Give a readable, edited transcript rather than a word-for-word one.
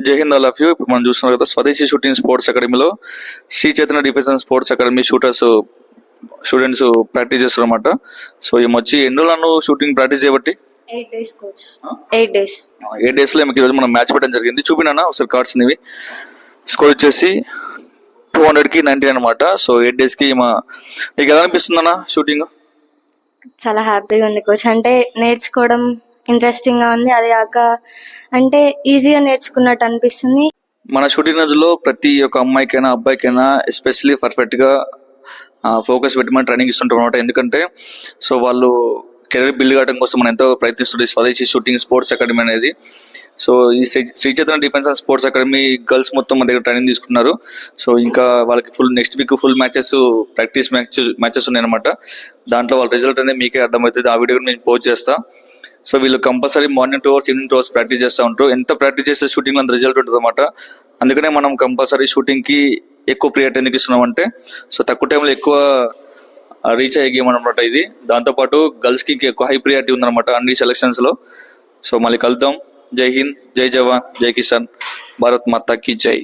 జై Hind all of you. ఇప్పుడు మనం చూస్తున్నాం కదా, స్వదేశీ షూటింగ్ స్పోర్ట్స్ అకాడమీలో Sri Chaitanya defence and sports academy students practice చేస్తారు అనమాట. సో ఈ వచ్చి ఎన్ని రోజులు షూటింగ్ ప్రాక్టీస్ చేయబట్టి 8 days కోచ్. 8 days. 8 days లో మీకు ఈరోజు మనం మ్యాచ్ పెట్టడం జరిగింది. చూపినా ఒకసారి కార్డ్స్ ఇవి. స్కోర్ వచ్చేసి 200కి 90 అనమాట. సో 8 days కి మీకు ఎలా అనిపిస్తుందన్నా షూటింగ్? చాలా హ్యాపీగా ఉంది కోచ్. అంటే నేర్చుకోవడం ఇంట్రెస్టింగ్ గా ఉంది. అది కాక అంటే ఈజీగా నేర్చుకున్నట్టు అనిపిస్తుంది. మన షూటింగ్ రోజుల్లో ప్రతి ఒక్క అమ్మాయికైనా అబ్బాయికైనా ఎస్పెషల్లీ పర్ఫెక్ట్ గా ఫోకస్ పెట్టి మనం ట్రైనింగ్ ఇస్తుంటాం అనమాట. ఎందుకంటే సో వాళ్ళు కెరీర్ బిల్డ్ కావడం కోసం మనం ఎంతో ప్రయత్నిస్తుంది స్వదేశీ షూటింగ్ స్పోర్ట్స్ అకాడమీ అనేది. సో ఈ Sri Chaitanya defence and sports academy girls మొత్తం మన దగ్గర ట్రైనింగ్ తీసుకున్నారు. సో ఇంకా వాళ్ళకి next week full practice matches ఉన్నాయి అనమాట. దాంట్లో వాళ్ళ రిజల్ట్ అనేది మీకే అర్థమవుతుంది. ఆ వీడియో నేను పోస్ట్ చేస్తా. సో వీళ్ళు compulsory morning 2 hours evening 2 hours practice చేస్తూ ఉంటారు. ఎంత ప్రాక్టీస్ చేస్తే షూటింగ్ అంత రిజల్ట్ ఉంటుంది అనమాట. అందుకనే మనం కంపల్సరీ షూటింగ్ కి ఎక్కువ ప్రియారిటీ ఎందుకు ఇస్తున్నాం అంటే, సో తక్కువ టైంలో ఎక్కువ రీచ్ అయ్యే గేమ్ అనమాట ఇది. దాంతోపాటు గర్ల్స్ కి ఎక్కువ హై ప్రియారిటీ ఉందన్నమాట అన్ని సెలక్షన్స్ లో. సో మళ్ళీ కలుద్దాం. జై హింద్, జై జవాన్, జై కిసాన్, భారత్ మాతా కీ జై.